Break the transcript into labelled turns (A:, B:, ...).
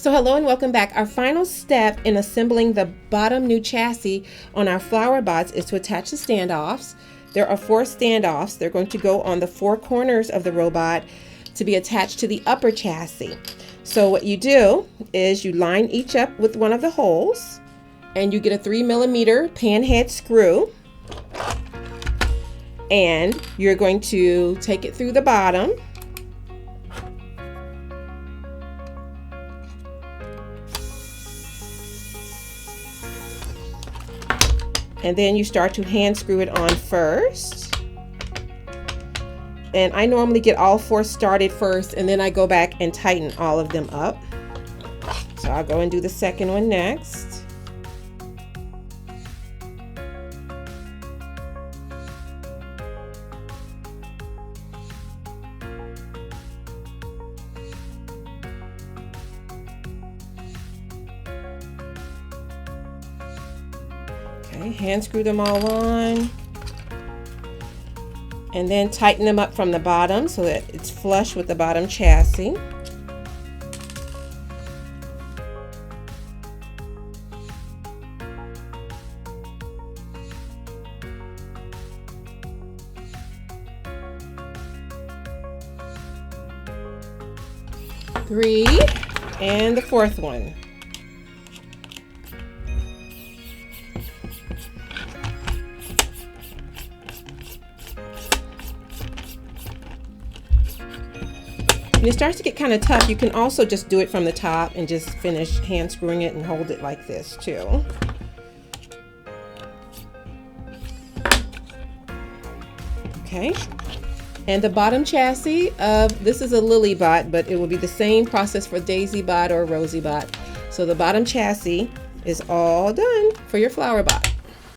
A: So hello and welcome back. Our final step in assembling the bottom new chassis on our flower bots is to attach the standoffs. There are 4 standoffs. They're going to go on the 4 corners of the robot to be attached to the upper chassis. So what you do is you line each up with one of the holes and you get a 3mm pan head screw, and you're going to take it through the bottom. And then you start to hand screw it on first. And I normally get all 4 started first, and then I go back and tighten all of them up. So I'll go and do the second one next. Okay, hand screw them all on, and then tighten them up from the bottom so that it's flush with the bottom chassis. Three, and the 4th one. When it starts to get kind of tough, you can also just do it from the top and just finish hand screwing it and hold it like this too. Okay, and the bottom chassis of this is a Lily bot, but it will be the same process for Daisy bot or Rosie bot. So the bottom chassis is all done for your flower bot.